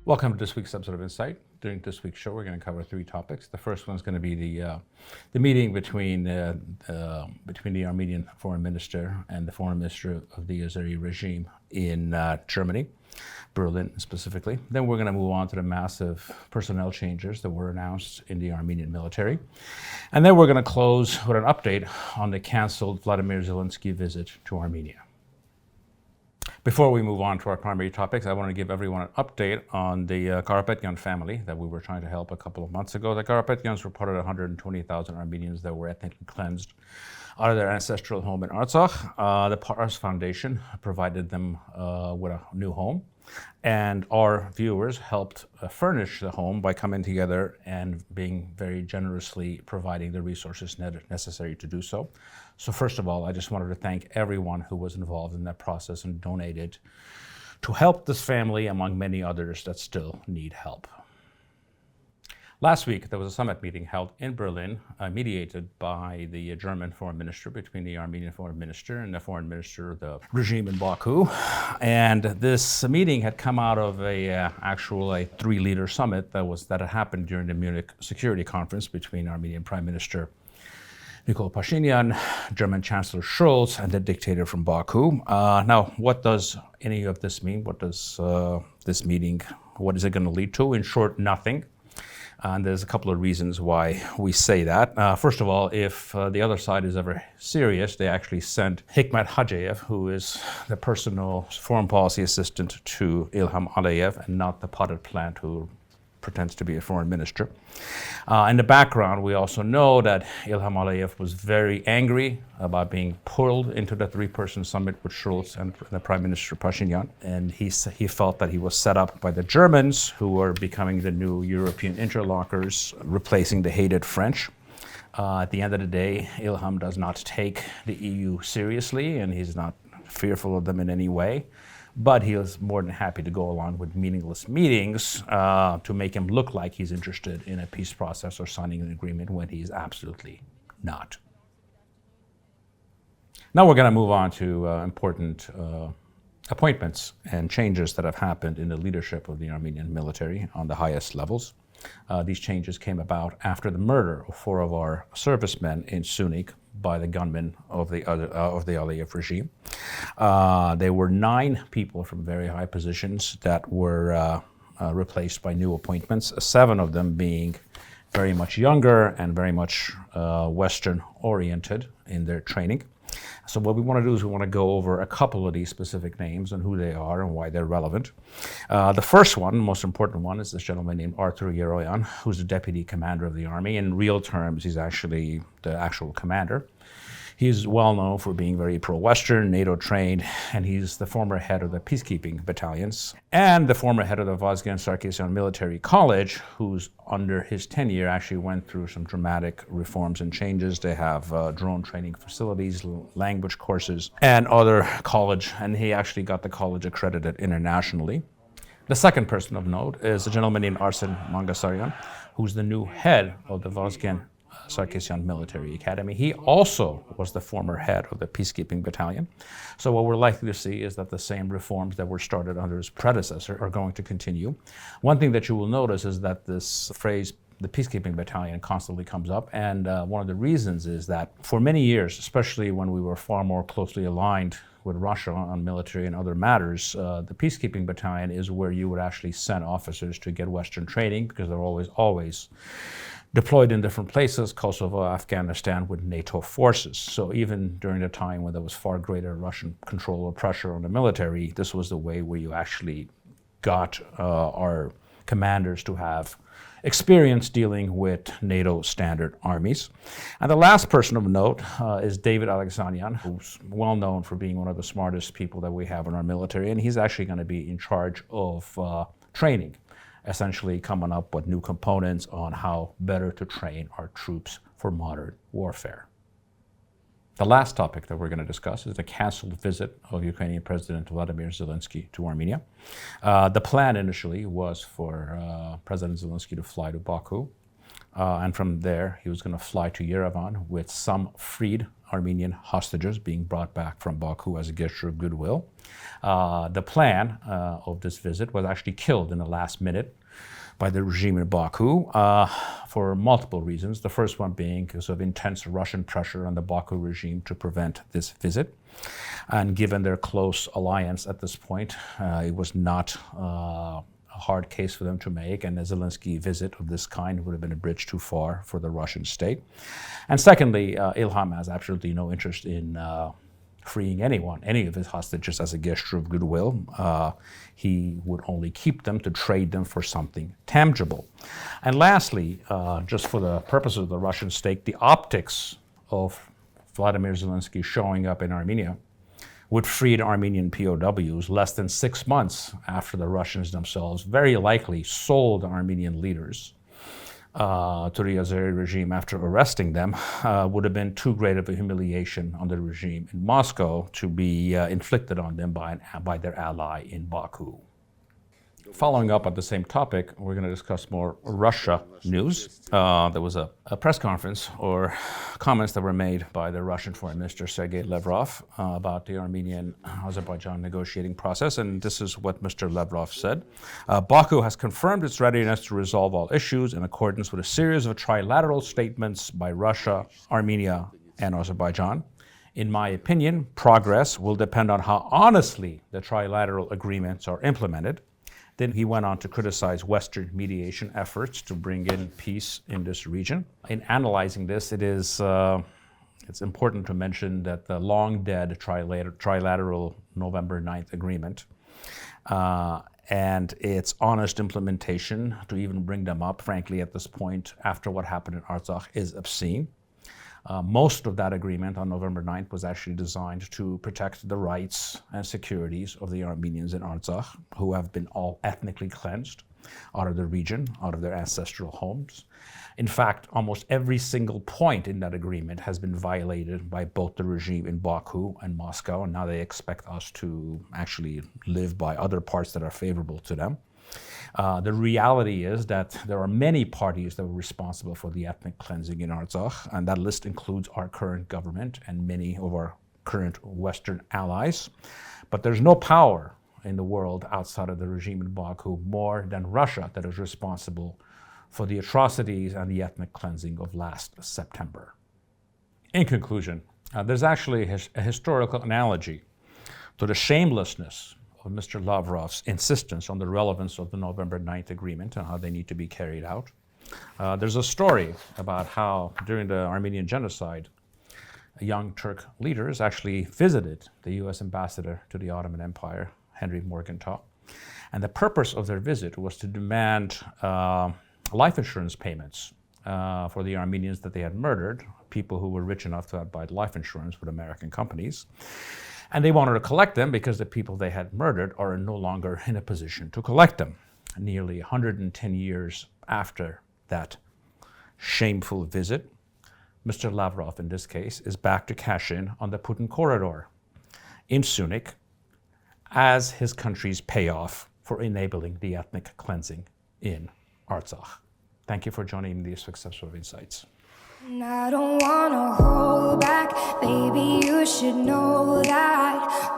Welcome to this week's episode of Insight. During this week's show, we're going to cover three topics. The first one is going to be the meeting between the Armenian foreign minister and the foreign minister of the Azeri regime in Germany, Berlin specifically. Then we're going to move on to the massive personnel changes that were announced in the Armenian military. And then we're going to close with an update on the canceled Vladimir Zelenskyy visit to Armenia. Before we move on to our primary topics, I want to give everyone an update on the Karapetyan family that we were trying to help a couple of months ago. The Karapetyans reported 120,000 Armenians that were ethnically cleansed out of their ancestral home in Artsakh. The Pars Foundation provided them with a new home, and our viewers helped furnish the home by coming together and being very generously providing the resources necessary to do so. So first of all, I just wanted to thank everyone who was involved in that process and donated to help this family, among many others that still need help. Last week, there was a summit meeting held in Berlin, mediated by the German foreign minister between the Armenian foreign minister and the foreign minister of the regime in Baku. And this meeting had come out of a three-leader summit that had happened during the Munich Security Conference between Armenian Prime Minister Nikol Pashinyan, German Chancellor Scholz, and the dictator from Baku. Now, what does any of this mean? What does this meeting, what is it going to lead to? In short, nothing. And there's a couple of reasons why we say that. First of all, if the other side is ever serious, they actually sent Hikmet Hajeyev, who is the personal foreign policy assistant to Ilham Aliyev, and not the potted plant who pretends to be a foreign minister. In the background, we also know that Ilham Aliyev was very angry about being pulled into the three-person summit with Scholz and the Prime Minister Pashinyan. And he felt that he was set up by the Germans, who were becoming the new European interlocutors, replacing the hated French. At the end of the day, Ilham does not take the EU seriously, and he's not fearful of them in any way. But he was more than happy to go along with meaningless meetings to make him look like he's interested in a peace process or signing an agreement when he's absolutely not. Now we're going to move on to important appointments and changes that have happened in the leadership of the Armenian military on the highest levels. These changes came about after the murder of 4 of our servicemen in Sunik by the gunmen of the Aliyev regime. There were 9 people from very high positions that were replaced by new appointments, 7 of them being very much younger and very much Western-oriented in their training. So what we want to do is we want to go over a couple of these specific names and who they are and why they're relevant. The first one, most important one, is this gentleman named Artur Yeroyan, who's the deputy commander of the army. In real terms, he's actually the actual commander. He's well known for being very pro-Western, NATO trained, and he's the former head of the peacekeeping battalions and the former head of the Vazgen-Sarkisyan Military College, who's under his tenure actually went through some dramatic reforms and changes. They have drone training facilities, language courses, and other college, and he actually got the college accredited internationally. The second person of note is a gentleman named Arsen Mangasaryan, who's the new head of the Vazgen-Sarkisyan Military Academy. He also was the former head of the peacekeeping battalion. So what we're likely to see is that the same reforms that were started under his predecessor are going to continue. One thing that you will notice is that this phrase, the peacekeeping battalion, constantly comes up. And one of the reasons is that for many years, especially when we were far more closely aligned with Russia on military and other matters, the peacekeeping battalion is where you would actually send officers to get Western training, because they're always deployed in different places, Kosovo, Afghanistan, with NATO forces. So even during the time when there was far greater Russian control or pressure on the military, this was the way where you actually got our commanders to have experience dealing with NATO standard armies. And the last person of note is David Alexanian, who's well known for being one of the smartest people that we have in our military, and he's actually going to be in charge of training, essentially coming up with new components on how better to train our troops for modern warfare. The last topic that we're going to discuss is the canceled visit of Ukrainian President Vladimir Zelenskyy to Armenia. The plan initially was for President Zelenskyy to fly to Baku, and from there he was going to fly to Yerevan with some freed Armenian hostages being brought back from Baku as a gesture of goodwill. The plan of this visit was actually killed in the last minute by the regime in Baku for multiple reasons. The first one being because of intense Russian pressure on the Baku regime to prevent this visit. And given their close alliance at this point, it was not a hard case for them to make, and a Zelenskyy visit of this kind would have been a bridge too far for the Russian state. And secondly, Ilham has absolutely no interest in freeing any of his hostages as a gesture of goodwill. He would only keep them to trade them for something tangible. And lastly, just for the purposes of the Russian state, the optics of Vladimir Zelenskyy showing up in Armenia would free the Armenian POWs less than 6 months after the Russians themselves very likely sold Armenian leaders to the Azeri regime after arresting them, would have been too great of a humiliation on the regime in Moscow to be inflicted on them by their ally in Baku. Following up on the same topic, we're going to discuss more Russia news. There was a press conference or comments that were made by the Russian Foreign Minister Sergei Lavrov about the Armenian-Azerbaijan negotiating process, and this is what Mr. Lavrov said. Baku has confirmed its readiness to resolve all issues in accordance with a series of trilateral statements by Russia, Armenia, and Azerbaijan. In my opinion, progress will depend on how honestly the trilateral agreements are implemented. Then he went on to criticize Western mediation efforts to bring in peace in this region. In analyzing this, it's important to mention that the long-dead trilateral November 9th agreement and its honest implementation, to even bring them up, frankly, at this point, after what happened in Artsakh, is obscene. Most of that agreement on November 9th was actually designed to protect the rights and securities of the Armenians in Artsakh, who have been all ethnically cleansed out of the region, out of their ancestral homes. In fact, almost every single point in that agreement has been violated by both the regime in Baku and Moscow, and now they expect us to actually live by other parts that are favorable to them. The reality is that there are many parties that were responsible for the ethnic cleansing in Artsakh, and that list includes our current government and many of our current Western allies. But there's no power in the world outside of the regime in Baku more than Russia that is responsible for the atrocities and the ethnic cleansing of last September. In conclusion, there's actually a historical analogy to the shamelessness of Mr. Lavrov's insistence on the relevance of the November 9th agreement and how they need to be carried out. There's a story about how during the Armenian genocide, young Turk leaders actually visited the U.S. ambassador to the Ottoman Empire, Henry Morgenthau. And the purpose of their visit was to demand life insurance payments for the Armenians that they had murdered, people who were rich enough to buy life insurance with American companies. And they wanted to collect them because the people they had murdered are no longer in a position to collect them. Nearly 110 years after that shameful visit, Mr. Lavrov, in this case, is back to cash in on the Putin corridor in Sunik as his country's payoff for enabling the ethnic cleansing in Artsakh. Thank you for joining these successful insights. And I don't wanna hold back, baby, you should know that.